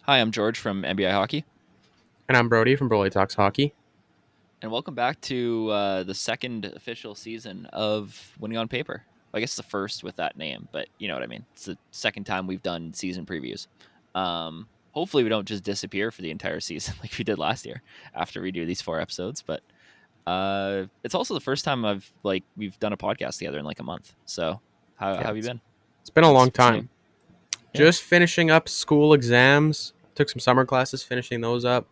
Hi, I'm George from NBI Hockey, And I'm Brody from BroalieTalksHockey. and welcome back to the second official season of Winning on Paper. I guess the first with that name, but you know what I mean. It's the second time we've done season previews. Hopefully, we don't just disappear for the entire season like we did last year after we do these 4 episodes. But it's also the first time we've done a podcast together in like a month. So how Yeah, have you been? it's been a long What's new? time. Yeah, Just finishing up school exams. Took some summer classes, finishing those up.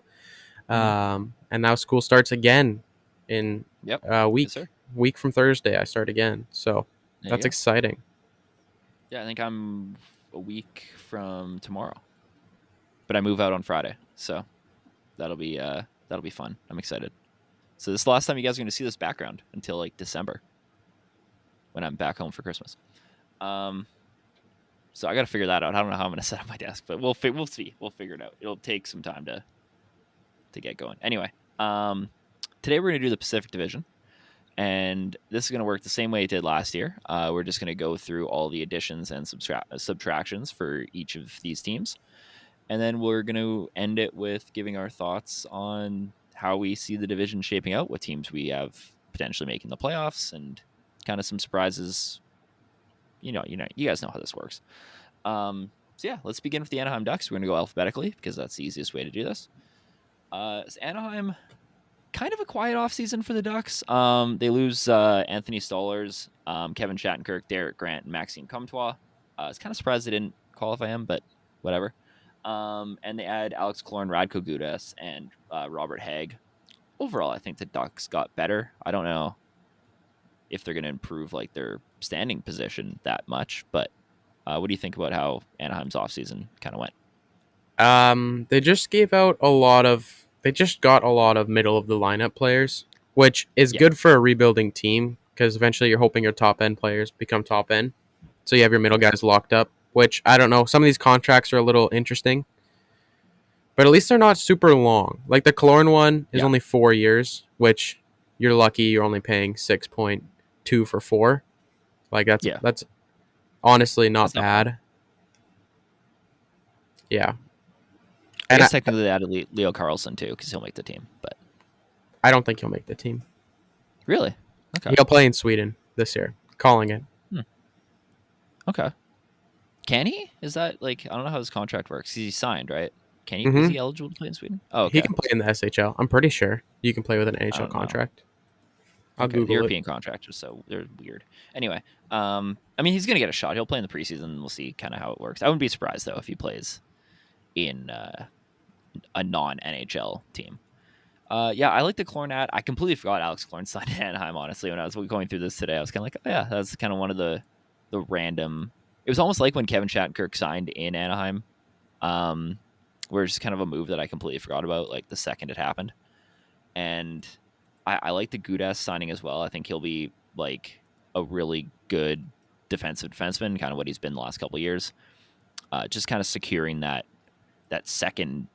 hmm And now school starts again in yep, a yes, week. sir. Week from Thursday, I start again. So There you that's go. exciting. Yeah, I think I'm a week from tomorrow, but I move out on Friday, so that'll be fun. I'm excited. So this is the last time you guys are going to see this background until like December when I'm back home for Christmas. Um, so I got to figure that out. I don't know how I'm going to set up my desk, but we'll see. We'll figure it out. It'll take some time to get going. Anyway, um, today we're going to do the Pacific Division, and this is going to work the same way it did last year. We're just going to go through all the additions and subtractions for each of these teams, and then we're going to end it with giving our thoughts on how we see the division shaping out, what teams we have potentially making the playoffs, and kind of some surprises. You guys know how this works. So yeah, let's begin with the Anaheim Ducks. We're going to go alphabetically because that's the easiest way to do this. Anaheim, kind of a quiet offseason for the Ducks. They lose Anthony Stollers, Kevin Shattenkirk, Derek Grant, and Maxime Comtois. I was kind of surprised they didn't qualify him, but whatever. And they add Alex Killorn, Radko Gudas, and Robert Hagg. Overall, I think the Ducks got better. I don't know if they're going to improve like their standing position that much, but what do you think about how Anaheim's offseason kind of went? They just gave out a lot of. They just got a lot of middle of the lineup players, which is Yeah, good for a rebuilding team because eventually you're hoping your top end players become top end. So you have your middle yes, guys locked up, which I don't know. Some of these contracts are a little interesting, but at least they're not super long. Like the Killorn one is yeah, only 4 years, which you're lucky you're only paying 6.2 for 4. Like yeah. that's honestly not That's not bad. bad. Yeah, I and guess technically they added Leo Carlson too because he'll make the team. But I don't think he'll make the team. really, okay, He'll play in Sweden this year. Calling it. hmm. Okay. Can he? Is that like I don't know how his contract works. He's signed, right? Can he? Is hmm he eligible to play in Sweden? Oh, He okay. can play in the SHL. I'm pretty sure you can play with an I NHL don't know. contract. I'll Okay, the Google it. European contractors, so they're weird. Anyway, I mean, he's gonna get a shot. He'll play in the preseason. And we'll see kind of how it works. I wouldn't be surprised though if he plays in a non NHL team. Yeah, I like the Clornat. I completely forgot Alex Clorn signed in Anaheim. Honestly, when I was going through this today, I was kind of like, oh, yeah, that's kind of one of the random. It was almost like when Kevin Shattenkirk signed in Anaheim, um, where it's just kind of a move that I completely forgot about, like the second it happened. And I like the Gudas signing as well. I think he'll be like a really good defensive defenseman, kind of what he's been the last couple of years. Just kind of securing that second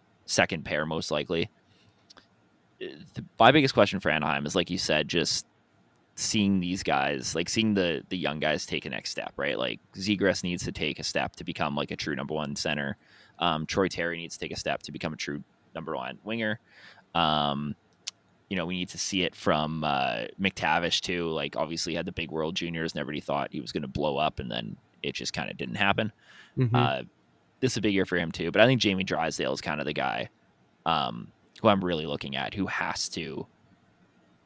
pair most likely. My biggest question for Anaheim is like you said, just seeing these guys, like seeing the young guys take a next step, right? Like Zegras needs to take a step to become like a true number one center. Troy Terry needs to take a step to become a true number one winger. Um, we need to see it from McTavish too. Like obviously he had the big World Juniors and everybody thought he was going to blow up, and then it just kind of didn't happen. hmm Uh, this is a big year for him too, but I think Jamie Drysdale is kind of the guy who I'm really looking at, who has to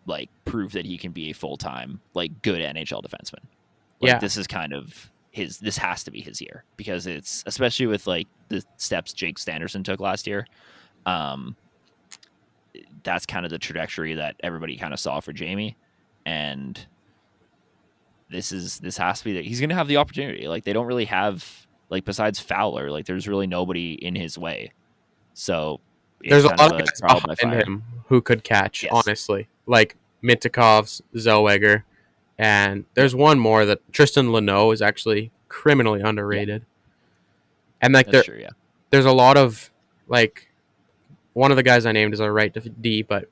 like prove that he can be a full time like good NHL defenseman. Like Yeah, this is kind of his. This has to be his year because it's especially with like the steps Jake Sanderson took last year. Um, that's kind of the trajectory that everybody kind of saw for Jamie, and this has to be that he's going to have the opportunity. Like they don't really have like besides Fowler, like there's really nobody in his way. So it's there's a kind of lot of a guys trial by behind fire. him who could catch, Yes. honestly. Like Mintikovs, Zellweger, and Yeah. there's one more that Tristan Leno is actually criminally Yeah. underrated. And like That's true. Yeah. there's a lot of like one of the guys I named is a right D, but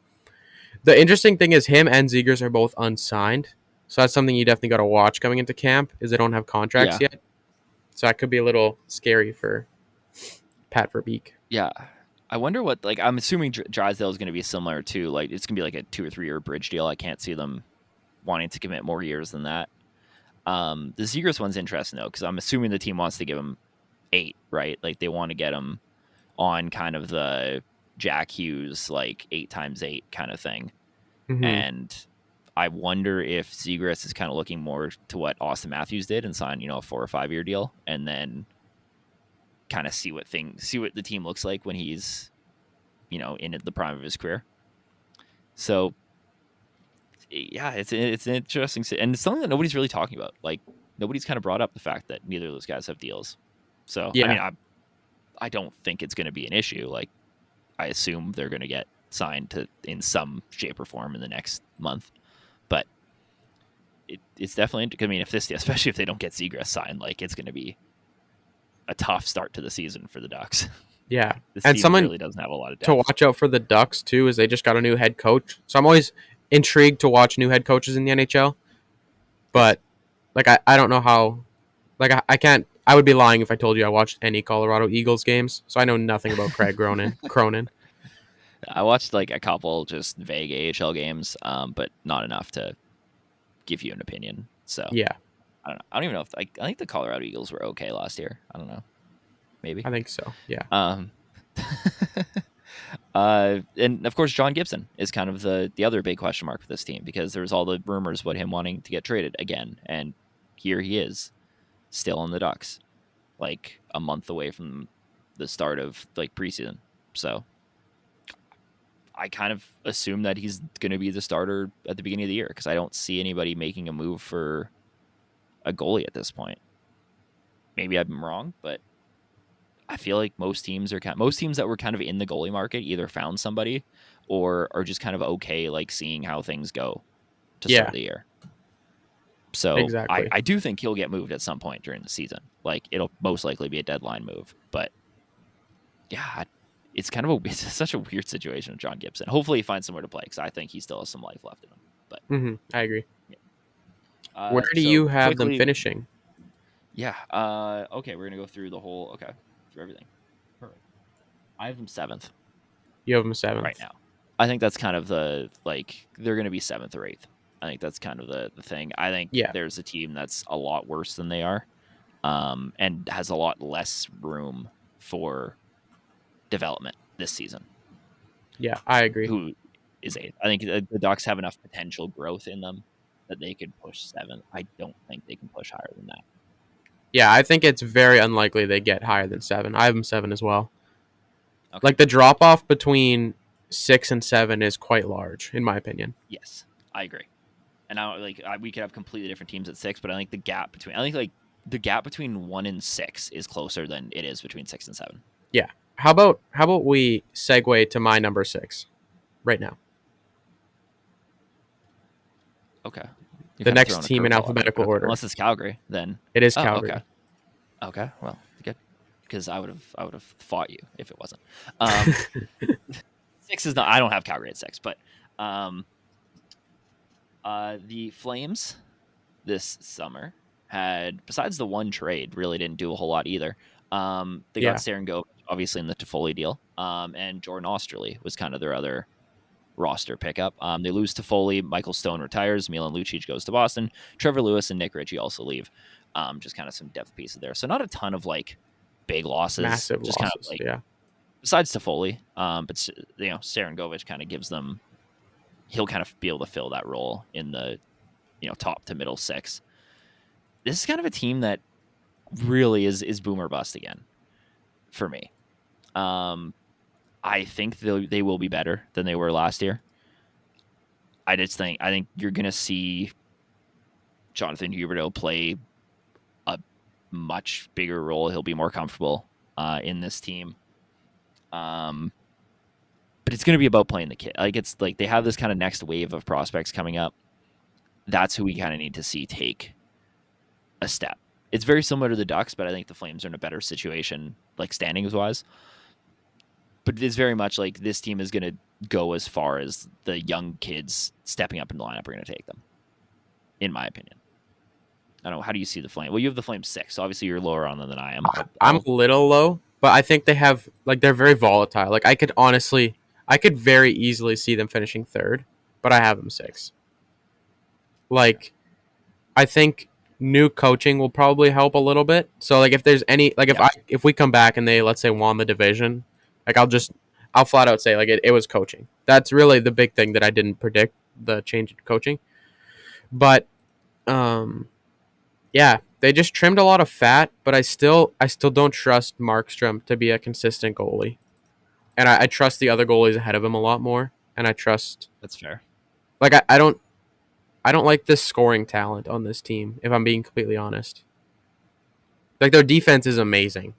the interesting thing is him and Zegers are both unsigned. So that's something you definitely got to watch coming into camp is they don't have contracts Yeah. yet. So that could be a little scary for Pat Verbeek. Yeah. I wonder what, like, I'm assuming Drysdale is going to be similar to, like, it's going to be like a 2 or 3 year bridge deal. I can't see them wanting to commit more years than that. The Zegras one's interesting, though, because I'm assuming the team wants to give him 8, right? Like, they want to get him on kind of the Jack Hughes, like, 8x8 kind of thing. Mm-hmm. And I wonder if Zegras is kind of looking more to what Austin Matthews did and sign, a 4 or 5 year deal, and then kind of see what the team looks like when he's, in the prime of his career. So yeah, it's an interesting, and it's something that nobody's really talking about. Like, nobody's kind of brought up the fact that neither of those guys have deals. So I Yeah. mean, I don't think it's going to be an issue. Like, I assume they're going to get signed in some shape or form in the next month, but it's definitely. I mean, especially if they don't get Zegras signed, like, it's going to be a tough start to the season for the Ducks. Yeah. This And team someone really doesn't have a lot of to depth. watch out for the Ducks too is they just got a new head coach. So I'm always intrigued to watch new head coaches in the NHL. Yes. But like I don't know how like I can't I would be lying if I told you I watched any Colorado Eagles games. So I know nothing about Craig Cronin. I watched like a couple just vague AHL games, but not enough to give you an opinion. So Yeah, I don't know. I don't even know if I think the Colorado Eagles were okay last year. I don't know. Maybe. I think so. Yeah. Um, and of course, John Gibson is kind of the other big question mark for this team because there was all the rumors about him wanting to get traded again, and here he is, still on the Ducks, like a month away from the start of like preseason. So I kind of assume that he's going to be the starter at the beginning of the year because I don't see anybody making a move for a goalie at this point. Maybe I'm wrong, but I feel like most teams that were kind of in the goalie market either found somebody or are just kind of okay, like seeing how things go to start Yeah. the year. So Exactly. I do think he'll get moved at some point during the season. Like, it'll most likely be a deadline move, but yeah, it's such a weird situation with John Gibson. Hopefully he finds somewhere to play because I think he still has some life left in him. But I agree. yeah. Where do So you have them quickly, finishing? yeah. Okay, we're gonna go through the whole. Okay, through everything. Perfect. I have them 7th You have them right seventh. now. I think that's kind of they're gonna be 7th or 8th. I think that's kind of the thing. I think Yeah. there's a team that's a lot worse than they are, and has a lot less room for development this season. Yeah, I agree. Who is 8th? I think the Ducks have enough potential growth in them that they could push 7th. I don't think they can push higher than that. Yeah, I think it's very unlikely they get higher than 7. I have them 7 as well. Okay. Like the drop off between 6 and 7 is quite large, in my opinion. Yes, I agree. And we could have completely different teams at 6, but I think the gap between 1 and 6 is closer than it is between 6 and 7. Yeah. How about we segue to my number 6 right now? Okay. You're The kind of next throwing a team in curveball at me, alphabetical but okay. order. Unless it's Calgary, then It is okay. Calgary. Okay, well, good. Because I would have fought you if it wasn't. 6 is not. I don't have Calgary at 6, but the Flames this summer had, besides the one trade, really didn't do a whole lot either. They got Yeah. Sarengo, obviously, in the Toffoli deal, and Jordan Osterley was kind of their other roster pickup. They lose Toffoli, Michael Stone retires, Milan Lucic goes to Boston, Trevor Lewis and Nick Ritchie also leave. Just kind of some depth pieces there. So not a ton of like big losses, Massive just kind of losses. like Yeah. besides Toffoli. But Sarengovic kind of gives them. He'll kind of be able to fill that role in the top to middle 6. This is kind of a team that really is boomer bust again for me. I think they will be better than they were last year. I think you're gonna see Jonathan Huberdeau play a much bigger role. He'll be more comfortable in this team. But it's gonna be about playing the kid. Like, it's like they have this kind of next wave of prospects coming up. That's who we kind of need to see take a step. It's very similar to the Ducks, but I think the Flames are in a better situation, like standings wise. But it's very much like this team is going to go as far as the young kids stepping up in the lineup are going to take them, in my opinion. I don't know. How do you see the Flame? Well, you have the Flames 6, so obviously you're lower on them than I am. I'm a little low. but I think they have they're very volatile. Like I could very easily see them finishing third, but I have them sixth. Like I think new coaching will probably help a little bit. So like if there's any Yeah, if we come back and they let's say won the division, like I'll flat out say like it was coaching. That's really the big thing that I didn't predict, the change in coaching. But um yeah, they just trimmed a lot of fat, but I still don't trust Markstrom to be a consistent goalie. And I trust the other goalies ahead of him a lot more. And I trust that's fair. like I don't like this scoring talent on this team, if I'm being completely honest. Like their defense is amazing.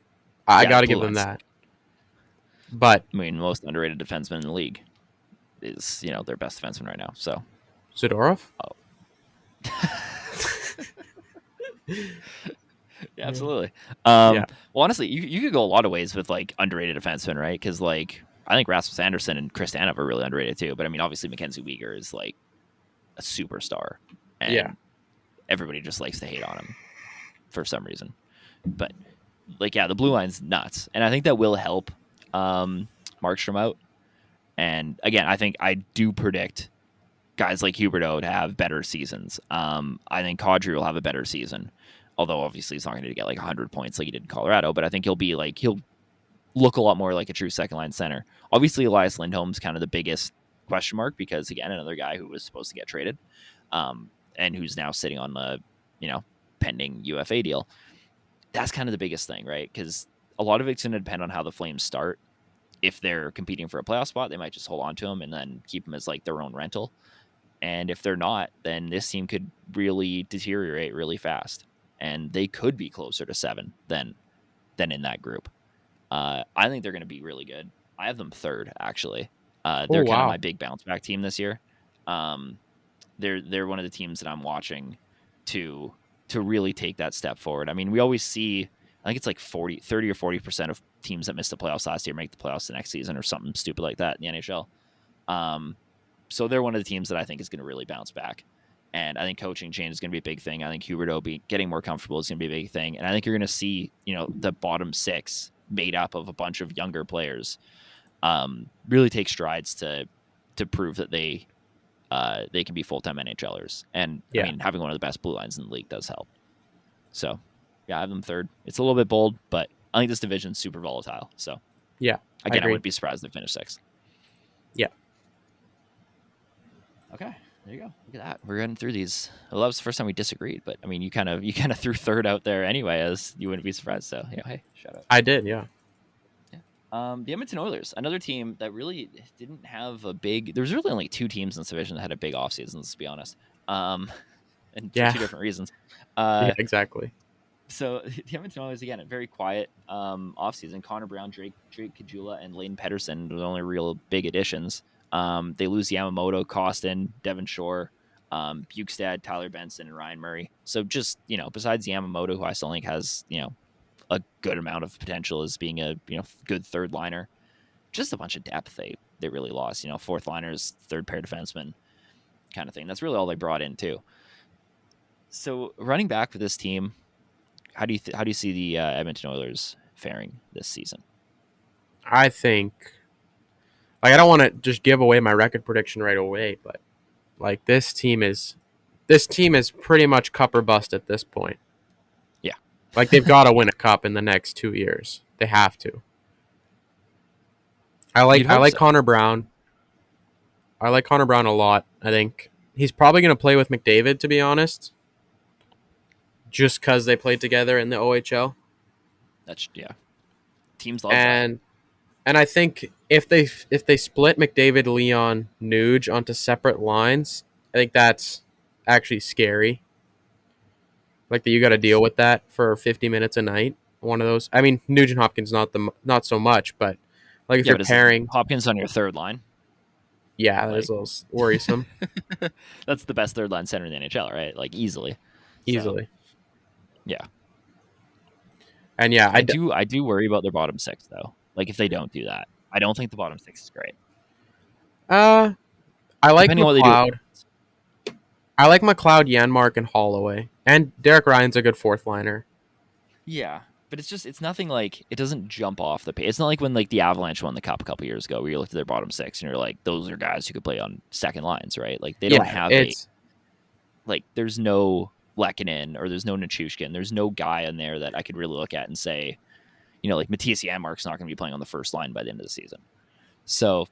I Yeah, the got to blue give them lines. that. But I mean, most underrated defenseman in the league is their best defenseman right now. So Zadorov? yeah, Yeah. absolutely. Yeah. Well, honestly, you could go a lot of ways with like underrated defensemen, right? Because like I think Rasmus Anderson and Chris Tanev are really underrated too. But I mean, obviously Mackenzie Weegar is like a superstar, Yeah. and everybody just likes to hate on him for some reason. But like, yeah, the blue line's nuts, and I think that will help Markstrom out. And again, I do predict guys like Huberdeau to have better seasons. I think Kadri will have a better season, although obviously he's not going to get like 100 points like he did in Colorado. But I think he'll look a lot more like a true second line center. Obviously, Elias Lindholm's kind of the biggest question mark because again, another guy who was supposed to get traded, and who's now sitting on the pending UFA deal. That's kind of the biggest thing, right? Because a lot of it's going to depend on how the Flames start. If they're competing for a playoff spot, they might just hold on to him and then keep him as like their own rental. And if they're not, then this team could really deteriorate really fast, and they could be closer to 7 than in that group. I think they're going to be really good. I have them third, actually. Oh They're kind of wow. my big bounce back team this year. Um, they're one of the teams that I'm watching to really take that step forward. I mean, we always see, I think it's like 30 or 40% of teams that missed the playoffs last year make the playoffs the next season or something stupid like that in the NHL. So they're one of the teams that I think is going to really bounce back. And I think coaching change is going to be a big thing. I think Huberdeau getting more comfortable is going to be a big thing. And I think you're going to see, the bottom 6 made up of a bunch of younger players really take strides to prove that they can be full-time NHLers. And I Yeah. mean, having one of the best blue lines in the league does help. So yeah, I have them third. It's a little bit bold, but I think this division's super volatile. So Yeah. I again, I agree. wouldn't be surprised if they finish 6th. Yeah. Okay, there you go. Look at that. We're getting through these. Well, that was the first time we disagreed, but I mean, you kind of threw third out there anyway, as you wouldn't be surprised. So hey, shout out. I did, yeah. Yeah. The Edmonton Oilers, another team that really didn't have a big. There was really only 2 teams in this division that had a big offseason. Let's be honest. And for Yeah. 2 different reasons. Yeah, exactly. So the Edmonton Oilers, again, a very quiet offseason. Connor Brown, Drake Caggiula, and Layden Pedersen were the only real big additions. They lose Yamamoto, Costin, Devon Shore, Bukestad, Tyler Benson, and Ryan Murray. So just, besides Yamamoto, who I still think has, a good amount of potential as being a, good third liner, just a bunch of depth they really lost. Fourth liners, third pair defensemen kind of thing. That's really all they brought in too. So running back for this team, how do you see the Edmonton Oilers faring this season? I think I don't want to just give away my record prediction right away, but like this team is pretty much cup or bust at this point. Yeah, Like they've got to win a cup in the next 2 years. They have to. you'd I hope like so. Connor Brown. I like Connor Brown a lot. I think he's probably going to play with McDavid, to be honest, just because they played together in the OHL. That's teams love that. And I think if they split McDavid, Leon, Nuge onto separate lines, I think that's actually scary. Like that, you got to deal with that for 50 minutes a night. One of those. I mean, Nugent Hopkins not so much, but like if Yeah, you're but is it pairing, Hopkins on your third line? yeah, that is Like a little worrisome. that's the best third line center in the NHL, right? Like easily. So Easily. yeah, And yeah, I do worry about their bottom 6 though. Like if they don't do that, I don't think the bottom 6 is great. uh I like Depending on what they do. McLeod. I like McLeod, Yanmark, and Holloway. And Derek Ryan's a good fourth liner. Yeah. but it's nothing like it doesn't jump off the page. It's not like when like the Avalanche won the cup a couple years ago, where you looked at their bottom six and you're like, those are guys who could play on second lines, right? Like they don't Yeah, have it's there's no Lehkonen or there's no Nichushkin. There's no guy in there that I could really look at and say, like Matthias Janmark's not going to be playing on the first line by the end of the season. So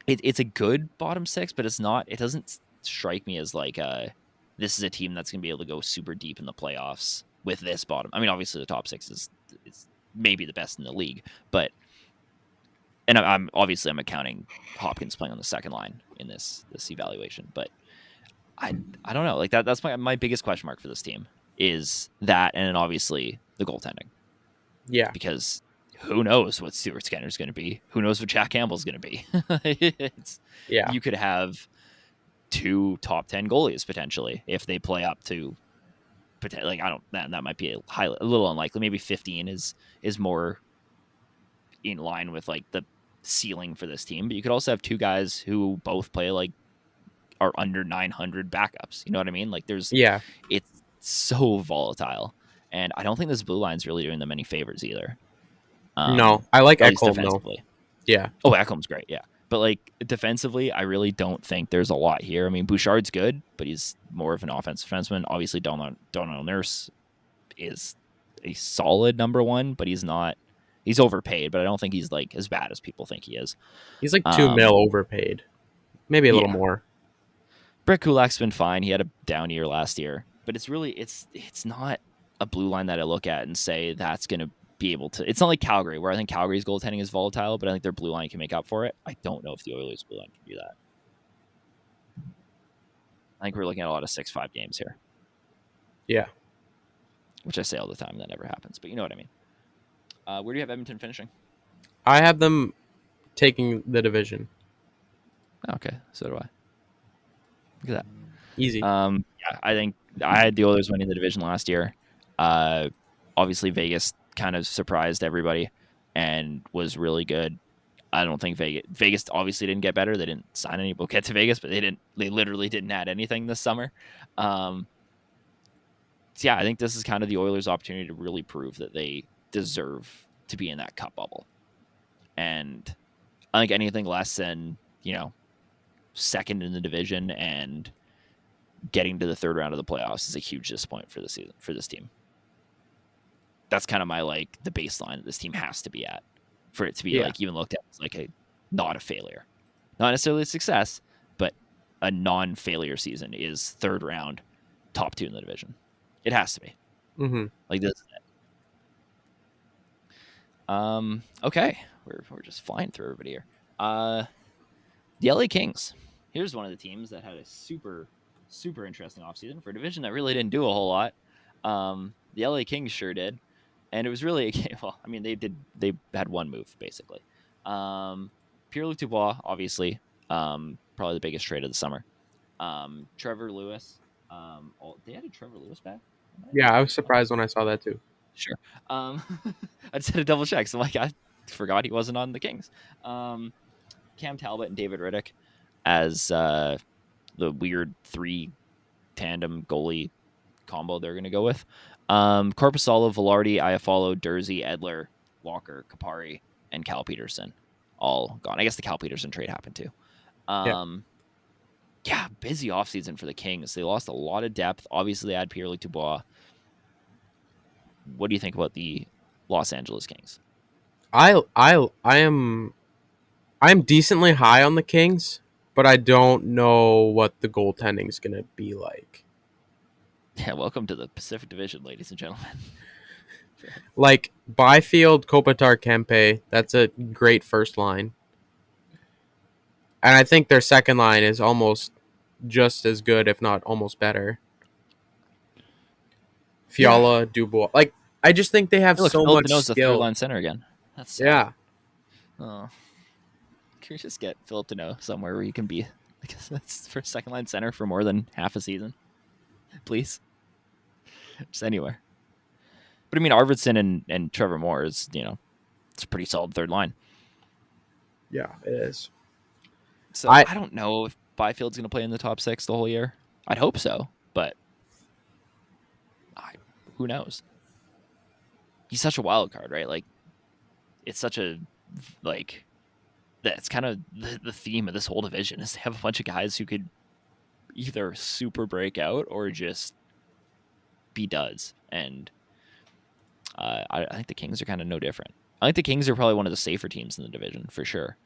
it's a good bottom six, but it doesn't strike me as like this is a team that's going to be able to go super deep in the playoffs with this bottom. I mean, obviously the top six is maybe the best in the league, but and I'm accounting Hopkins playing on the second line in this evaluation, but I don't know. Like that's my biggest question mark for this team is that, and then obviously the goaltending. yeah. Because who knows what Stuart Skinner's going to be? Who knows what Jack Campbell's going to be? Yeah. You could have 2 top 10 goalies potentially if they play up to like that might be a little unlikely. Maybe 15 is more in line with like the ceiling for this team. But you could also have 2 guys who both play like are under 900 backups. You know what I mean? Like Yeah. it's so volatile, and I don't think this blue line's really doing them any favors either. No, I like At least Ekholm though. defensively. Yeah. Oh, Ekholm's great, yeah. But like defensively, I really don't think there's a lot here. I mean, Bouchard's good, but he's more of an offensive defenseman. Obviously, Donald Nurse is a solid number 1, but he's not. He's overpaid, but I don't think he's like as bad as people think he is. He's like 2 mil overpaid, maybe a little Yeah, more. Brett Kulak's been fine. He had a down year last year, but it's really it's not a blue line that I look at and say that's going to be able to. It's not like Calgary, where I think Calgary's goaltending is volatile, but I think their blue line can make up for it. I don't know if the Oilers' blue line can do that. I think we're looking at a lot of 6-5 games here. Yeah. Which I say all the time, that never happens, but you know what I mean. Where do you have Edmonton finishing? I have them taking the division. Okay, so do I. Look at that. Easy. Yeah, I think I had the Oilers winning the division last year. Obviously, Vegas kind of surprised everybody and was really good. I don't think Vegas obviously didn't get better. They didn't sign any. We'll get to Vegas, but they literally didn't add anything this summer. So yeah, I think this is kind of the Oilers' opportunity to really prove that they deserve to be in that cup bubble. And I think anything less than, second in the division and getting to the third round of the playoffs is a huge disappointment for this season, for this team. That's kind of my the baseline that this team has to be at for it to be even looked at as like not a failure, not necessarily a success, but a non-failure season is third round, top 2 in the division. It has to be. Mm-hmm. Like this is it. Okay, we're just flying through everybody here. The LA Kings. Here's one of the teams that had a super, super interesting offseason for a division that really didn't do a whole lot. The LA Kings sure did. And it was really, well, I mean, they had one move, basically. Pierre-Luc Dubois, obviously, probably the biggest trade of the summer. Trevor Lewis. They added Trevor Lewis back? Yeah, I was surprised when I saw that too. Sure. I just had to double check. So, I forgot he wasn't on the Kings. Cam Talbot and David Riddick as the weird 3 tandem goalie combo they're going to go with. Korpisalo, Velarde, Iafallo, Durzi, Edler, Walker, Kapari, and Cal Peterson all gone. I guess the Cal Peterson trade happened too. Yeah, busy offseason for the Kings. They lost a lot of depth. Obviously, they had Pierre-Luc Dubois. What do you think about the Los Angeles Kings? I'm decently high on the Kings, but I don't know what the goaltending is going to be like. Yeah, welcome to the Pacific Division, ladies and gentlemen. Like Byfield, Kopitar, Kempe, that's a great first line. And I think their second line is almost just as good, if not almost better. Fiala, Dubois. Like, I just think they have so Philip much Deneau's the third skill. line center again. That's sad. Yeah. Oh. Can we just get Philip Deneau somewhere where he can be that's for second line center for more than half a season? Please. Just anywhere. But I mean, Arvidsson and Trevor Moore is, it's a pretty solid third line. Yeah, it is. So I don't know if Byfield's going to play in the top 6 the whole year. I'd hope so, but who knows? he's such a wild card, right? Like, it's such a like that's kind of the theme of this whole division is to have a bunch of guys who could either super break out or just be duds. And I think the Kings are kind of no different. I think the Kings are probably one of the safer teams in the division for sure.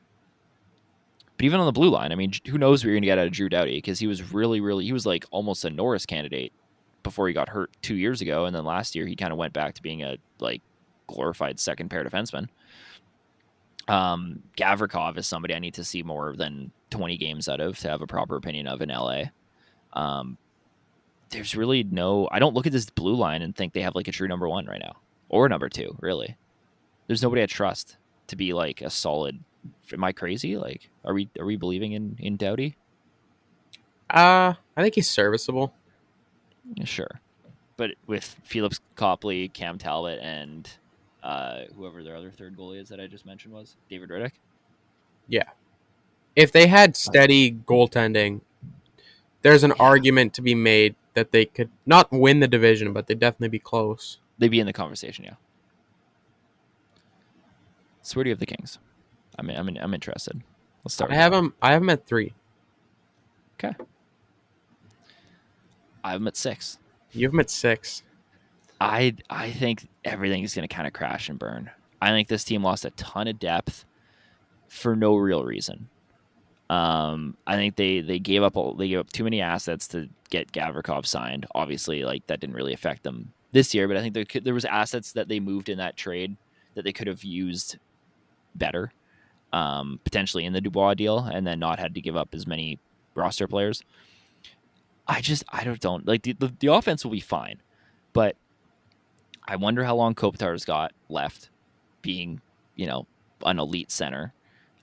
But even on the blue line, I mean, who knows what you're going to get out of Drew Doughty, because he was he was like almost a Norris candidate before he got hurt 2 years ago. And then last year he kind of went back to being a like glorified second pair defenseman. Gavrikov is somebody I need to see more than 20 games out of to have a proper opinion of in LA. There's really I don't look at this blue line and think they have like a true number one right now or number two, really. There's nobody I trust to be like a solid. Am I crazy? Like, are we believing in Doughty? I think he's serviceable. Yeah, sure. But with Felix Copley, Cam Talbot, and whoever their other third goalie is that I just mentioned was David Riddick. Yeah. If they had steady goaltending, there's an argument to be made that they could not win the division, but they'd definitely be close. They'd be in the conversation, yeah. So where do you have the Kings? I'm interested. Let's start. I have them at 3. Okay. I have them at 6. You have them at 6. I think everything is going to kind of crash and burn. I think this team lost a ton of depth for no real reason. I think they gave up too many assets to get Gavrikov signed. Obviously, like that didn't really affect them this year, but I think there was assets that they moved in that trade that they could have used better, potentially in the Dubois deal, and then not had to give up as many roster players. I don't like the offense will be fine, but I wonder how long Kopitar's got left being, an elite center.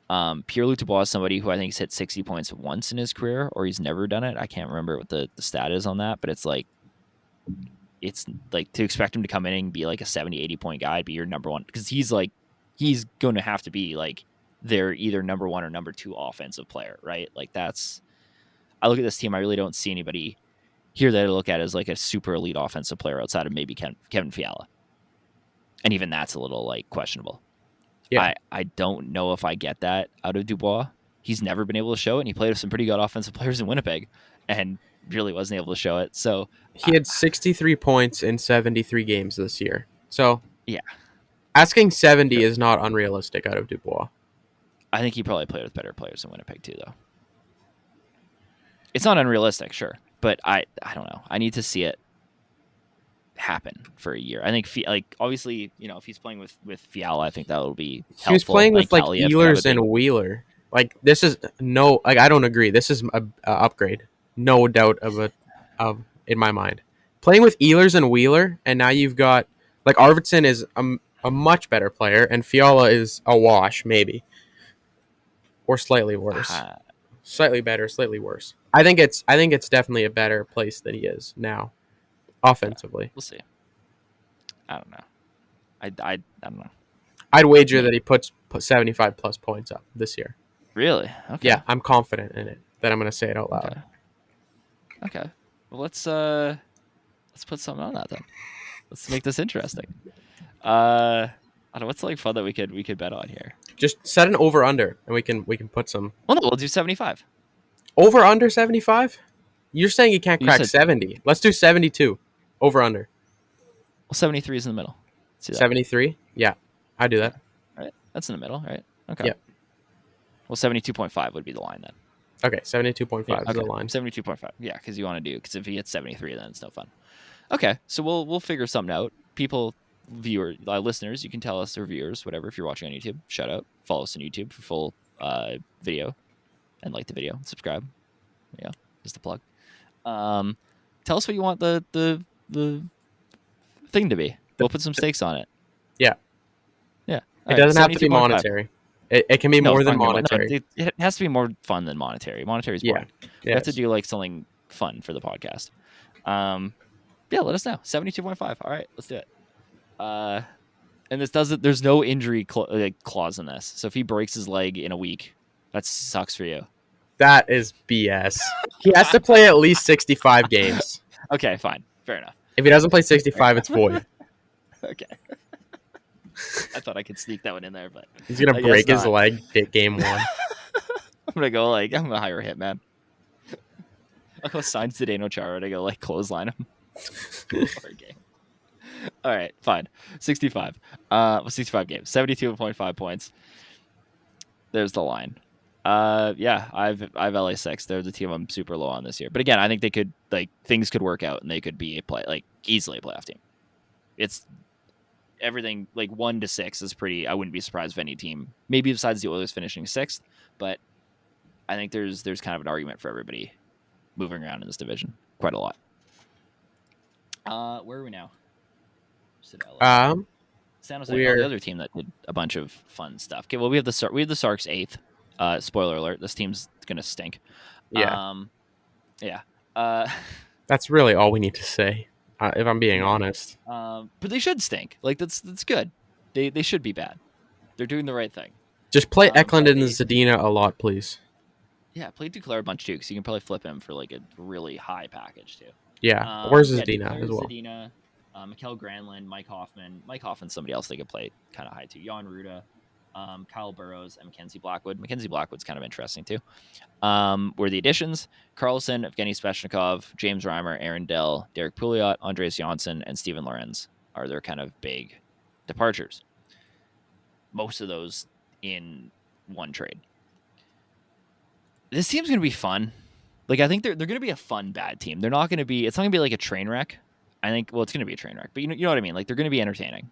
Pierre-Luc Dubois is somebody who I think has hit 60 points once in his career, or he's never done it. I can't remember what the stat is on that, but it's like to expect him to come in and be like a 70, 80 point guy, be your number one, because he's going to have to be like their either number one or number two offensive player, right? Like I look at this team, I really don't see anybody here that I look at as like a super elite offensive player outside of maybe Kevin Fiala. And even that's a little like questionable. Yeah. I don't know if I get that out of Dubois. He's never been able to show it, and he played with some pretty good offensive players in Winnipeg and really wasn't able to show it. So he had 63 points in 73 games this year. So yeah, asking 70 is not unrealistic out of Dubois. I think he probably played with better players in Winnipeg too, though. It's not unrealistic, sure, but I don't know. I need to see it happen for a year. I think obviously, if he's playing with Fiala, I think that will be helpful. He was playing with like Ehlers and Wheeler. Like this is I don't agree. This is a upgrade, no doubt in my mind. Playing with Ehlers and Wheeler, and now you've got like Arvidsson is a much better player, and Fiala is a wash maybe, or slightly worse. Slightly better, slightly worse. I think it's definitely a better place than he is now, offensively. We'll see. I don't know. I don't know. I'd wager that he puts 75 plus points up this year. Really? Okay. Yeah, I'm confident in it that I'm going to say it out loud. Okay. Well, let's put something on that then. Let's make this interesting. I don't know what's like fun that we could bet on here. Just set an over under, and we can put some. Well, no, we'll do 75. Over under 75? You're saying you can't crack 70. Let's do 72. Over under. Well, 73 is in the middle. 73? Yeah, I do that. All right, that's in the middle, right? Okay. Yeah. Well, 72.5 would be the line then. Okay, 72.5 is the line. 72.5. Yeah, because you want to because if he hits 73, then it's no fun. Okay, so we'll figure something out. People, listeners, you can tell us, or viewers, whatever, if you're watching on YouTube, shout out. Follow us on YouTube for full video, and like the video, subscribe. Yeah, just a plug. Tell us what you want the thing to be. We'll put some stakes on it. Yeah. Yeah. It doesn't have to be monetary. It can be more than monetary. It has to be more fun than monetary. Monetary is boring. Yeah. We have to do like something fun for the podcast. Yeah, let us know. 72.5. All right, let's do it. And there's no injury clause in this. So if he breaks his leg in a week, that sucks for you. That is BS. He has to play at least 65 games. Okay, fine. Fair enough. If he doesn't play 65, it's void. Okay. I thought I could sneak that one in there, but He's gonna I guess break his not. leg game one. I'm gonna hire a hitman. I'll go sign Zdeno Chara to go like clothesline him for a game. All right, fine. 65. 65 games, 72.5 points. There's the line. Yeah, I've LA 6. They're the team I'm super low on this year. But again, I think they could like things could work out and they could be easily a playoff team. It's everything like 1 to 6 is pretty. I wouldn't be surprised if any team, maybe besides the Oilers finishing 6th, but I think there's kind of an argument for everybody moving around in this division quite a lot. Where are we now? LA. San Jose, the other team that did a bunch of fun stuff. Okay, well we have the Sarks 8th. Spoiler alert: this team's gonna stink. Yeah, Yeah. that's really all we need to say. If I'm being Yeah. honest. But they should stink. Like that's good. They should be bad. They're doing the right thing. Just play Eklund and Zadina a lot, please. Yeah, play Duclair a bunch too, because you can probably flip him for like a really high package too. Yeah, where's Zadina Zadina as well? Zadina, Mikkel Granlund, Mike Hoffman. Mike Hoffman's somebody else they could play kind of high too. Jan Ruda, Kyle Burrows, and Mackenzie Blackwood. Mackenzie Blackwood's kind of interesting too. Were the additions: Carlson, Evgeny Svechnikov, James Reimer, Aaron Dell, Derek Pouliot, Andreas Janssen, and Steven Lorenz are their kind of big departures. Most of those in one trade. This team's going to be fun. Like, I think they're going to be a fun bad team. They're not going to be. It's not going to be like a train wreck. I think. Well, it's going to be a train wreck, but you know what I mean. Like, they're going to be entertaining.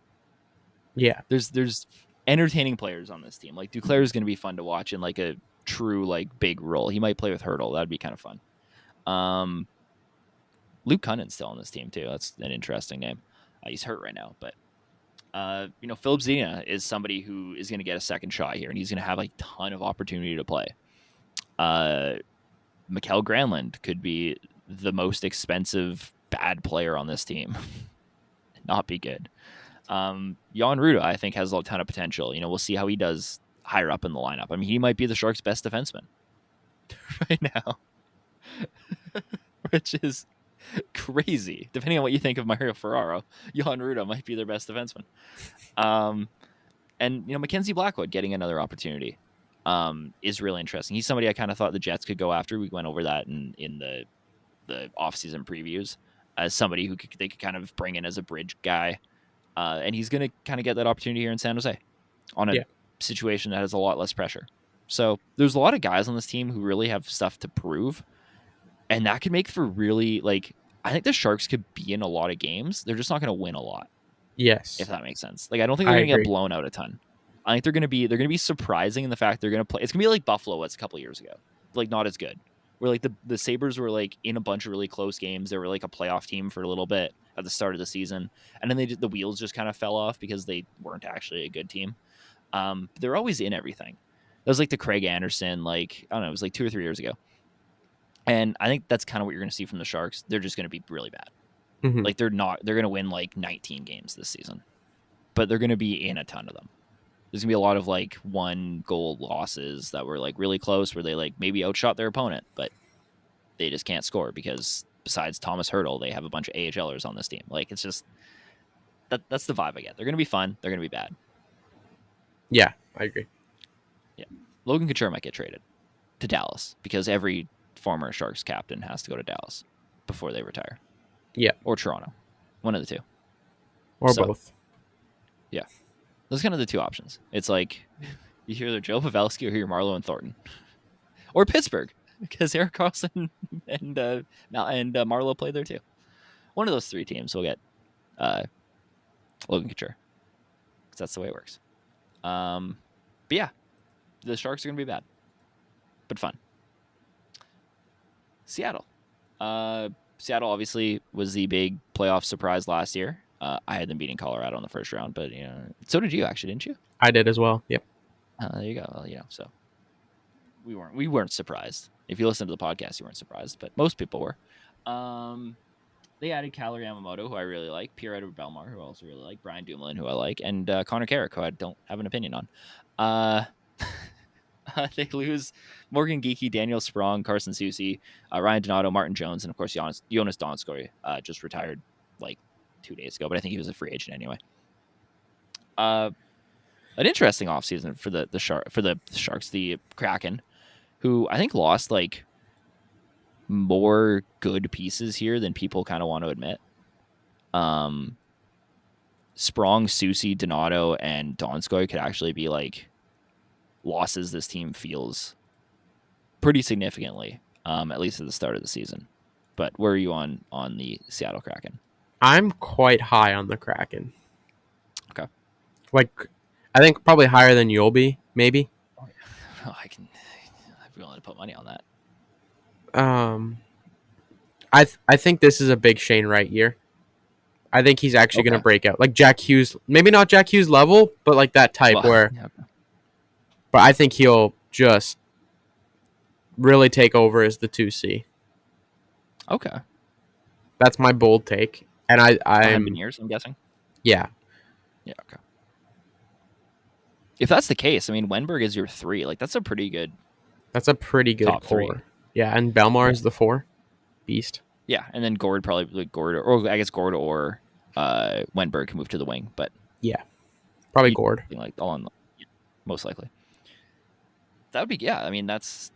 Yeah. There's entertaining players on this team. Like Duclair is going to be fun to watch in like a true like big role. He might play with Hurdle. That'd be kind of fun. Luke Cunning's still on this team too. That's an interesting name. He's hurt right now, but Philip Zadina is somebody who is going to get a second shot here, and he's going to have a ton of opportunity to play. Mikkel Granlund could be the most expensive bad player on this team. Not be good. Jan Ruda, I think, has a ton of potential. We'll see how he does higher up in the lineup. I mean, he might be the Sharks' best defenseman right now, which is crazy. Depending on what you think of Mario Ferraro, Jan Ruda might be their best defenseman. And Mackenzie Blackwood getting another opportunity is really interesting. He's somebody I kind of thought the Jets could go after. We went over that in the offseason previews as somebody who they could kind of bring in as a bridge guy. And he's going to kind of get that opportunity here in San Jose on a situation that has a lot less pressure. So there's a lot of guys on this team who really have stuff to prove. And that could make for really, I think the Sharks could be in a lot of games. They're just not going to win a lot. Yes. If that makes sense. I don't think they're going to get blown out a ton. I think they're going to be surprising in the fact they're going to play. It's going to be like Buffalo was a couple years ago. Not as good. Where the Sabres were in a bunch of really close games. They were a playoff team for a little bit at the start of the season. And then the wheels just kind of fell off because they weren't actually a good team. They're always in everything. That was the Craig Anderson, I don't know, it was 2 or 3 years ago. And I think that's kind of what you're going to see from the Sharks. They're just going to be really bad. Mm-hmm. They're going to win 19 games this season, but they're going to be in a ton of them. There's going to be a lot of 1-goal losses that were really close where they maybe outshot their opponent, but they just can't score because besides Thomas Hurdle, they have a bunch of AHLers on this team. It's just that's the vibe I get. They're going to be fun. They're going to be bad. Yeah, I agree. Yeah. Logan Couture might get traded to Dallas because every former Sharks captain has to go to Dallas before they retire. Yeah. Or Toronto. One of the two. Or both. Yeah. Those are kind of the two options. It's you hear either Joe Pavelski or you hear Marleau and Thornton. Or Pittsburgh, because Erik Karlsson and Marleau played there too. One of those three teams will get Logan Couture. Because that's the way it works. But yeah, the Sharks are going to be bad. But fun. Seattle. Seattle obviously was the big playoff surprise last year. I had them beating Colorado in the first round, but so did you actually, didn't you? I did as well. Yep. There you go. Well, so we weren't surprised. If you listen to the podcast, you weren't surprised, but most people were. They added Kallur Yamamoto, who I really like, Pierre-Edouard Bellemare, who I also really like, Brian Dumoulin, who I like, and Connor Carrick, who I don't have an opinion on. They lose Morgan Geekie, Daniel Sprong, Carson Soucy, Ryan Donato, Martin Jones, and of course Jonas Donskoy just retired 2 days ago, but I think he was a free agent anyway. An interesting offseason for the Sharks, the Kraken, who I think lost like more good pieces here than people kind of want to admit. Sprong, Susie, Donato, and Donskoy could actually be like losses this team feels pretty significantly, at least at the start of the season. But where are you on the Seattle Kraken? I'm quite high on the Kraken. Okay. Like, I think probably higher than you'll be, maybe. Oh, I'd be willing to put money on that. I think this is a big Shane Wright year. I think he's actually going to Okay. break out. Like Jack Hughes, maybe not Jack Hughes level, but like that type where. Yeah. But I think he'll just really take over as the 2C. Okay. That's my bold take. And Behind I'm Beniers, I'm guessing. yeah. Yeah. Okay. If that's the case, I mean, Wenberg is your 3. Like that's a pretty good Top core. 3. Yeah, and Belmar is the 4. Beast. Yeah, and then Gord probably like Gord or I guess Gord or Wenberg can move to the wing, but Yeah. Probably Gord. like all on most likely. That would be I mean that's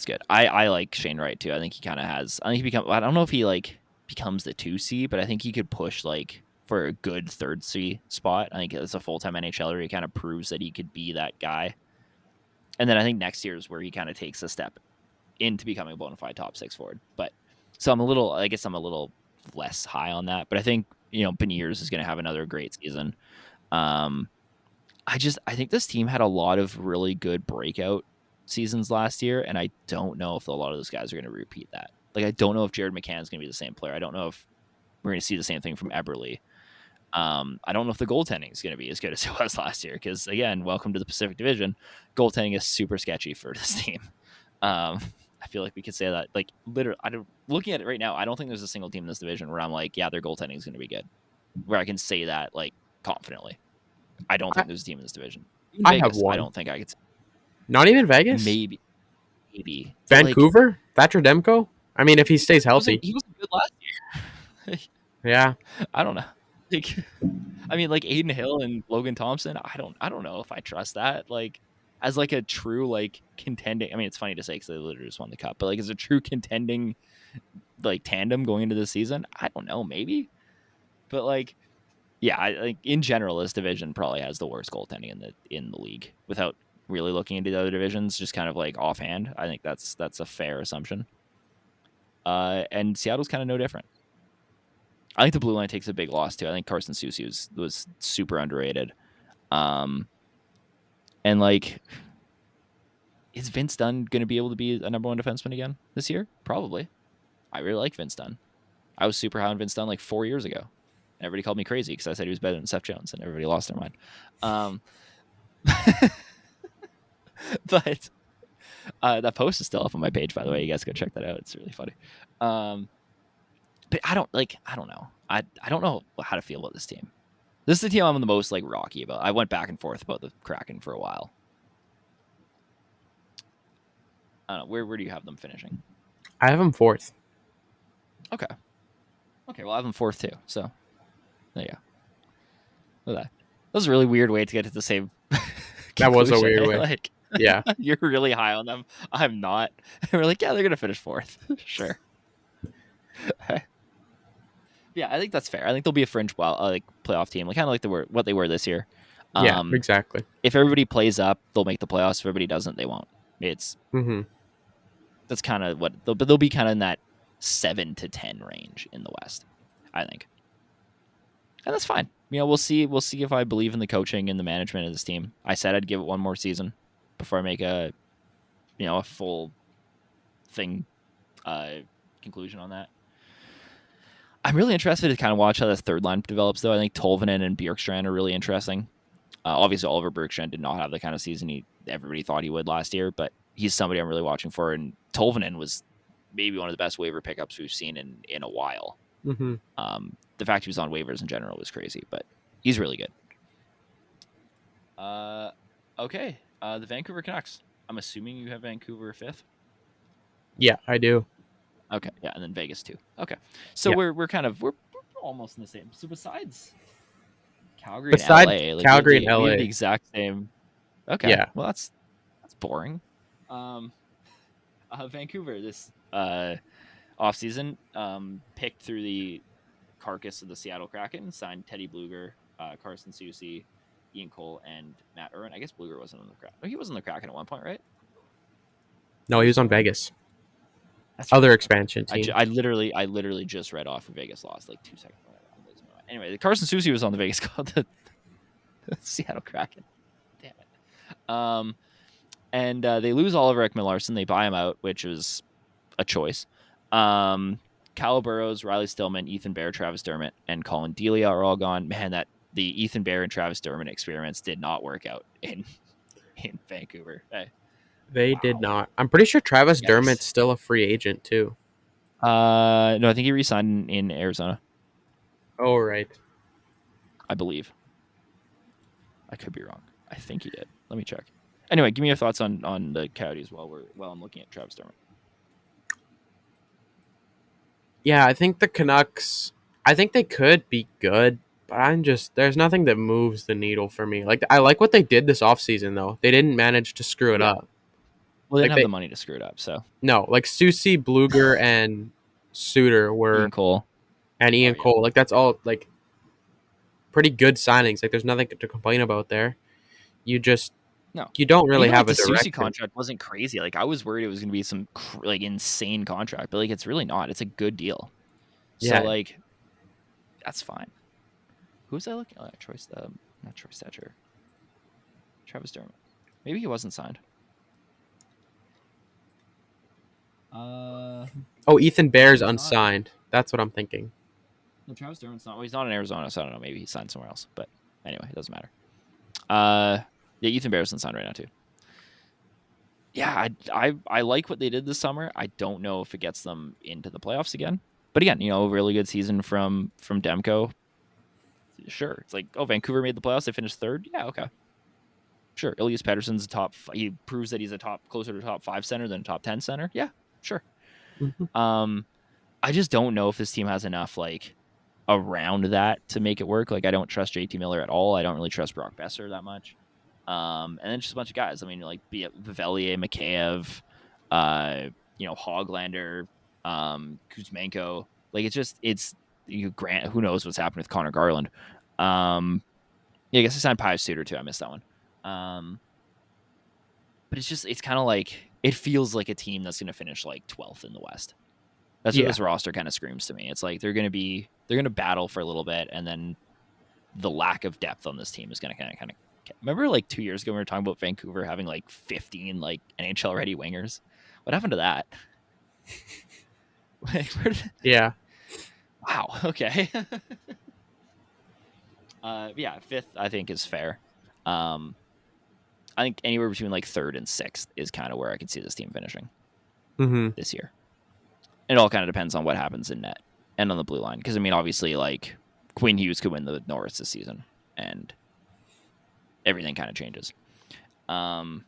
good. I like Shane Wright too. I think he kind of has. I think I don't know if he like becomes the 2C, but I think he could push like for a good 3rd C spot. I think as a full-time NHLer, he kind of proves that he could be that guy. And then I think next year is where he kind of takes a step into becoming a bona fide top 6 forward. But so I'm a little less high on that. But I think Beniers is going to have another great season. I think this team had a lot of really good breakout seasons last year, and I don't know if a lot of those guys are going to repeat that. Like, I don't know if Jared McCann is going to be the same player. I don't know if we're going to see the same thing from Eberle. I don't know if the goaltending is going to be as good as it was last year because, again, welcome to the Pacific Division. Goaltending is super sketchy for this team. I feel like we could say that. Like, literally, looking at it right now, I don't think there's a single team in this division where I'm like, yeah, their goaltending is going to be good. Where I can say that like confidently. I don't think there's a team in this division. Even I have Vegas, one. I don't think I could say. Not even Vegas? Maybe. But, Vancouver? Thatcher Demko? I mean, if he stays healthy. He wasn't good last year. Yeah. I don't know. Like, I mean, like Aiden Hill and Logan Thompson. I don't know if I trust that. Like, as like a true like contending. I mean, it's funny to say because they literally just won the cup, but like as a true contending like tandem going into the season, I don't know. Maybe, but like, yeah, I like in general, this division probably has the worst goaltending in the league. Without really looking into the other divisions, just kind of like offhand, I think that's a fair assumption. And Seattle's kind of no different. I think the blue line takes a big loss too. I think Carson Soucy was super underrated. And like, is Vince Dunn going to be able to be a number 1 defenseman again this year? Probably. I really like Vince Dunn. I was super high on Vince Dunn like 4 years ago. Everybody called me crazy because I said he was better than Seth Jones, and everybody lost their mind. But that post is still up on my page, by the way. You guys go check that out. It's really funny. But I don't know. I don't know how to feel about this team. This is the team I'm the most like rocky about. I went back and forth about the Kraken for a while. I don't know. Where do you have them finishing? I have them 4th. Okay. Well, I have them 4th too. So there you go. Look at that. That was a really weird way to get to the same. That was a weird way. Like, yeah. You're really high on them. I'm not. We're like, yeah, they're gonna finish 4th. Sure. Yeah, I think that's fair. I think they'll be a fringe like playoff team, like kind of like what they were this year. Yeah, exactly. If everybody plays up, they'll make the playoffs. If everybody doesn't, they won't. That's kind of what they'll be kind of in that 7 to 10 range in the West, I think. And that's fine. We'll see if I believe in the coaching and the management of this team. I said I'd give it one more season before I make a full thing conclusion on that. I'm really interested to kind of watch how this third line develops, though. I think Tolvanen and Bjorkstrand are really interesting. Obviously, Oliver Bjorkstrand did not have the kind of season everybody thought he would last year, but he's somebody I'm really watching for. And Tolvanen was maybe one of the best waiver pickups we've seen in a while. The fact he was on waivers in general was crazy, but he's really good. Okay. The Vancouver Canucks. I'm assuming you have Vancouver 5th. Yeah, I do. Okay, yeah, and then Vegas too. Okay, so we're almost in the same. So besides Calgary and Besides LA, like Calgary and we have the LA, exact same. Okay, yeah, well that's boring. Um, Vancouver this offseason picked through the carcass of the Seattle Kraken, signed Teddy Bluger, Carson Soucy, Ian Cole, and Matt Irwin. I guess Bluger wasn't on the Kraken. Oh, he was on the Kraken at one point, right? no, Or he was was he on on? Vegas, That's other right. Okay. expansion team. I literally just read off who Vegas lost like 2 seconds. I'm losing my mind. Anyway, the Carson Soucy was on the Vegas called the Seattle Kraken. Damn it. And they lose Oliver Ekman-Larsson. They buy him out, which was a choice. Kyle Burrows, Riley Stillman, Ethan Bear, Travis Dermott, and Colin Delia are all gone. Man, that the Ethan Bear and Travis Dermott experiments did not work out in Vancouver. Hey, They did wow, not. I'm pretty sure Travis yikes. Dermott's still a free agent too. No, I think he re-signed in Arizona. Oh right. I believe. I could be wrong. I think he did. Let me check. Anyway, give me your thoughts on the Coyotes while I'm looking at Travis Dermott. Yeah, I think the Canucks. I think they could be good, but there's nothing that moves the needle for me. Like I like what they did this offseason though. They didn't manage to screw it Yeah. up. Well, they Like didn't have they the money to screw it up, so no, like Susie, Bluger, and Suter Ian were Cole. and Oh Ian yeah. Cole. Like that's all like pretty good signings. Like there's nothing to complain about there. You just No. you don't really Even like have the a Susie direction. contract wasn't crazy. Like I was worried it was going to be some like insane contract, but like it's really not. It's a good deal. So Yeah. like that's fine. Who's I looking at? Not Troy Stetcher. Travis Dermott. Maybe he wasn't signed. Uh Oh, Ethan no, Bear's he's not. unsigned. That's what I'm thinking. No, Travis Dermott's not. Well, he's not in Arizona, so I don't know. Maybe he signed somewhere else. But anyway, it doesn't matter. Yeah, Ethan Bear's signed right now too. Yeah, I like what they did this summer. I don't know if it gets them into the playoffs again. But again, a really good season from Demko. Sure, it's like, oh, Vancouver made the playoffs. They finished third. Yeah, okay, sure. Elias Pettersson's a top. He proves that he's a closer to top 5 center than a top 10 center. Yeah, sure. Mhm. Um, I just don't know if this team has enough like around that to make it work. Like I don't trust JT Miller at all. I don't really trust Brock Besser that much. And then just a bunch of guys. I mean, like Vivelier, Mikheyev, Hoglander, Kuzmenko. Like it's Grant. Who knows what's happened with Connor Garland? Yeah, I guess I signed Pius Suter too. I missed that one. But it's kind of like it feels like a team that's going to finish like 12th in the West. That's what Yeah. this roster kind of screams to me. It's like they're going to battle for a little bit, and then the lack of depth on this team is going to kind of. Remember, like 2 years ago, we were talking about Vancouver having like 15 like NHL ready wingers. What happened to that? Like, Yeah. wow. Okay. Yeah, fifth I think is fair. I think anywhere between like third and sixth is kind of where I can see this team finishing Mm-hmm. this year. It all kind of depends on what happens in net and on the blue line. Because I mean, obviously, like Quinn Hughes could win the Norris this season, and everything kind of changes. And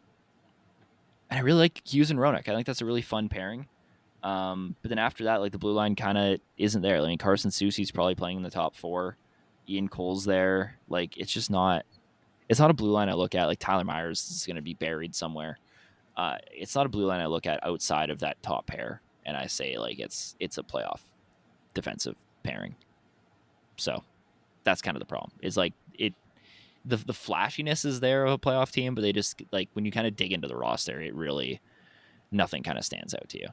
I really like Hughes and Roenick. I think that's a really fun pairing. But then after that, like the blue line kind of isn't there. I mean, Carson Soucy's probably playing in the top 4. Ian Cole's there. Like it's just not. It's not a blue line I look at. Like Tyler Myers is going to be buried somewhere. It's not a blue line I look at outside of that top pair, and I say like it's a playoff defensive pairing. So that's kind of the problem. Is like the flashiness is there of a playoff team, but they just like when you kind of dig into the roster, it really nothing kind of stands out to you.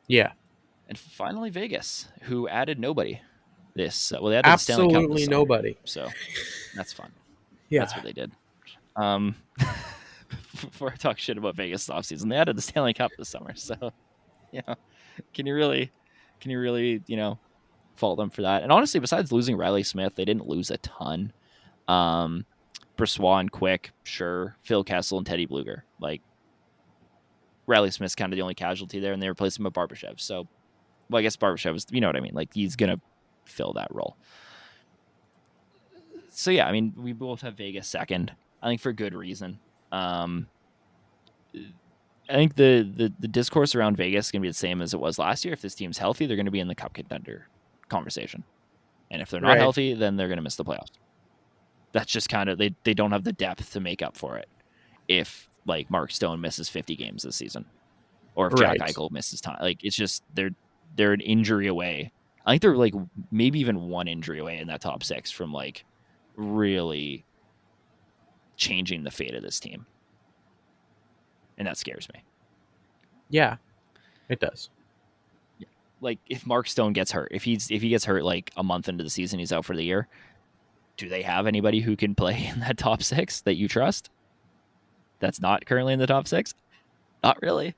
Yeah. And finally, Vegas, who added nobody. They added the Stanley Cup this Absolutely summer, nobody. so that's fun. Yeah. That's what they did. Um, before I talk shit about Vegas offseason, they added the Stanley Cup this summer. So, can you really, fault them for that? And honestly, besides losing Riley Smith, they didn't lose a ton. Brossoit and Quick, sure. Phil Kessel and Teddy Bluger. Like, Riley Smith's kind of the only casualty there, and they replaced him with Barbashev. So, well, I guess Barbashev is, you know what I mean? Like, he's going to fill that role. So, yeah, I mean, we both have Vegas second. I think for good reason. I think the discourse around Vegas is going to be the same as it was last year. If this team's healthy, they're going to be in the cup contender conversation. And if they're not Right. healthy, then they're going to miss the playoffs. That's just kind of they don't have the depth to make up for it if like Mark Stone misses 50 games this season, or if Jack Right. Eichel misses time. Like it's just they're an injury away. I think they're like maybe even one injury away in that top 6 from like really changing the fate of this team, and that scares me. Yeah, it does. Like if Mark Stone gets hurt, if he gets hurt like a month into the season, he's out for the year. Do they have anybody who can play in that top 6 that you trust? That's not currently in the top 6. Not really.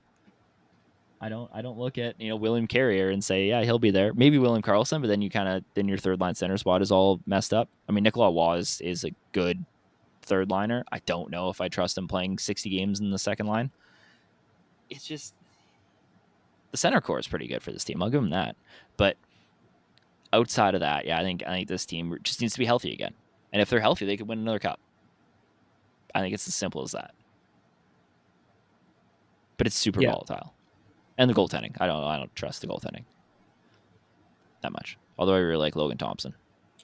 I don't look at William Carrier and say he'll be there. Maybe William Karlsson, but then then your third line center spot is all messed up. I mean Nicolas Waugh is a good third liner. I don't know if I trust him playing 60 games in the second line. It's just the center core is pretty good for this team. I'll give them that. But outside of that, I think this team just needs to be healthy again. And if they're healthy, they could win another cup. I think it's as simple as that. But it's super Yeah. volatile. And the goaltending. I don't trust the goaltending that much. Although I really like Logan Thompson.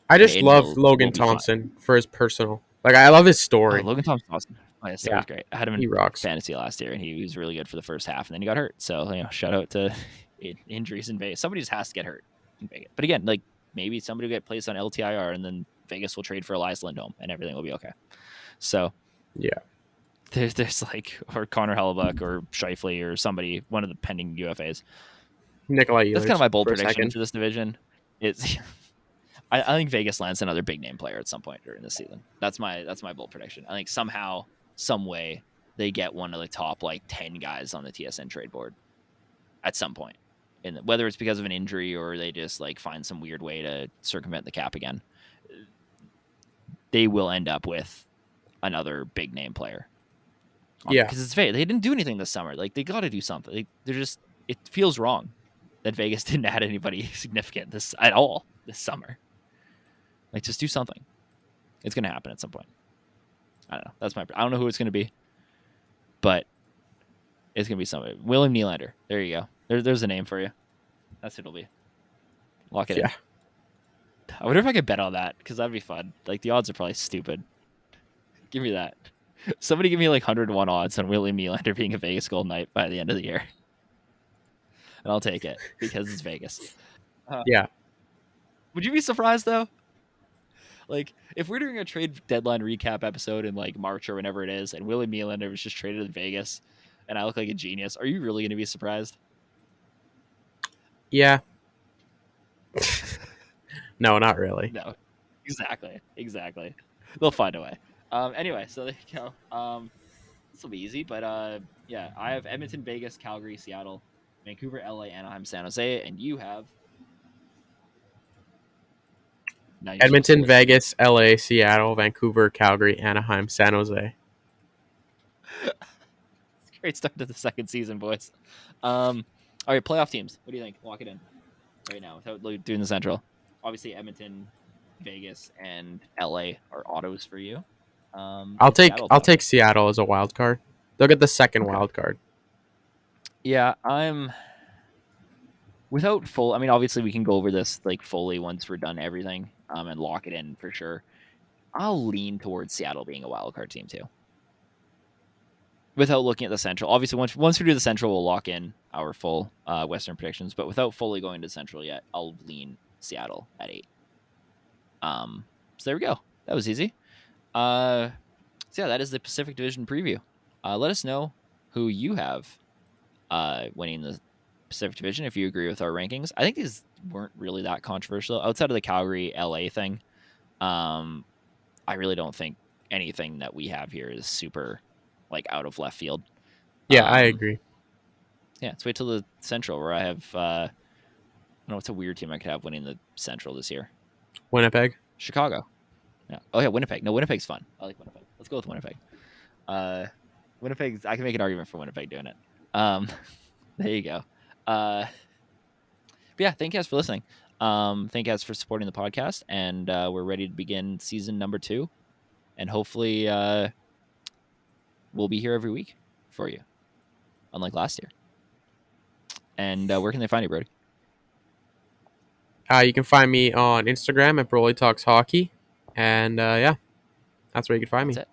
I And just Aiden love will Logan be fine. Thompson for his personal. Like I love his Oh, story. Logan Thompson awesome. Oh, his story's great. I had him He in rocks. fantasy last year, and he was really good for the first half, and then he got hurt. So shout out to injuries in Vegas. Somebody just has to get hurt in Vegas. But again, like maybe somebody will get placed on LTIR, and then Vegas will trade for Elias Lindholm, and everything will be okay. So Yeah. there's like or Connor Hellebuck or Scheifele or somebody, one of the pending UFAs. Nikolai That's kind of Ehlers my bold for a prediction second. for this division. It's I think Vegas lands another big name player at some point during this season. That's my bold prediction. I think somehow, some way, they get one of the top like 10 guys on the TSN trade board at some point. And whether it's because of an injury or they just like find some weird way to circumvent the cap again, they will end up with another big name player. Yeah. Because it's Vegas. They didn't do anything this summer. Like they got to do something. They're just it feels wrong that Vegas didn't add anybody significant this at all this summer. Like just do something. It's going to happen at some point. I don't know. I don't know who it's going to be, but it's going to be somebody. William Nylander. There you go. There's a name for you. That's who it'll be. Lock it in. I wonder if I could bet on that because that'd be fun. Like the odds are probably stupid. Give me that. Somebody give me like 101 odds on William Nylander being a Vegas Golden Knight by the end of the year, and I'll take it because it's Vegas. Yeah. Would you be surprised though? Like if we're doing a trade deadline recap episode in like March or whenever it is, and William Nylander was just traded in Vegas, and I look like a genius, are you really going to be surprised? Yeah. No, not really. No, exactly. They'll find a way. Anyway, so there you go. This will be easy, but I have Edmonton, Vegas, Calgary, Seattle, Vancouver, LA, Anaheim, San Jose, and you have. Now you're supposed to Edmonton, list them. Vegas, LA, Seattle, Vancouver, Calgary, Anaheim, San Jose. Great start to the second season, boys. All right, playoff teams. What do you think? Lock it in right now without doing the Central. Obviously, Edmonton, Vegas, and LA are autos for you. I'll And take Seattle I'll definitely. take Seattle as a wild card. They'll get the second Okay. wild card. Yeah, I'm without full. I mean, obviously, we can go over this like fully once we're done everything, and lock it in for sure. I'll lean towards Seattle being a wild card team too. Without looking at the Central, obviously, once we do the Central, we'll lock in our full Western predictions. But without fully going to Central yet, I'll lean Seattle at 8. So there we go. That was easy. So that is the Pacific Division preview. Let us know who you have winning the Pacific Division if you agree with our rankings. I think these weren't really that controversial outside of the Calgary LA thing. I really don't think anything that we have here is super like out of left field. Yeah, I agree. Yeah, let's wait till the Central where I have I don't know what's a weird team I could have winning the Central this year. Winnipeg. Chicago. Yeah. Oh yeah, Winnipeg. No, Winnipeg's fun. I like Winnipeg. Let's go with Winnipeg. Winnipeg. I can make an argument for Winnipeg doing it. There you go. But yeah, thank you guys for listening. Thank you guys for supporting the podcast, and we're ready to begin season number 2, and hopefully we'll be here every week for you, unlike last year. And where can they find you, Brody? You can find me on Instagram at BroalieTalksHockey. And yeah, that's where you can find That's me. it.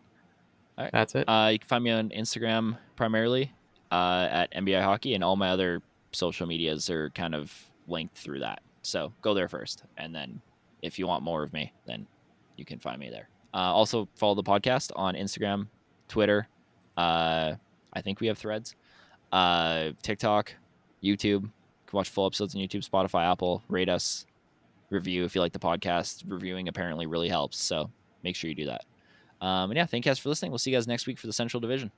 All right. That's it. You can find me on Instagram primarily at NBI Hockey, and all my other social medias are kind of linked through that. So go there first, and then if you want more of me, then you can find me there. Also, follow the podcast on Instagram, Twitter. I think we have Threads, TikTok, YouTube. You can watch full episodes on YouTube, Spotify, Apple. Rate us, review if you like the podcast. Reviewing apparently really helps, so make sure you do that. And yeah, thank you guys for listening. We'll see you guys next week for the Central Division.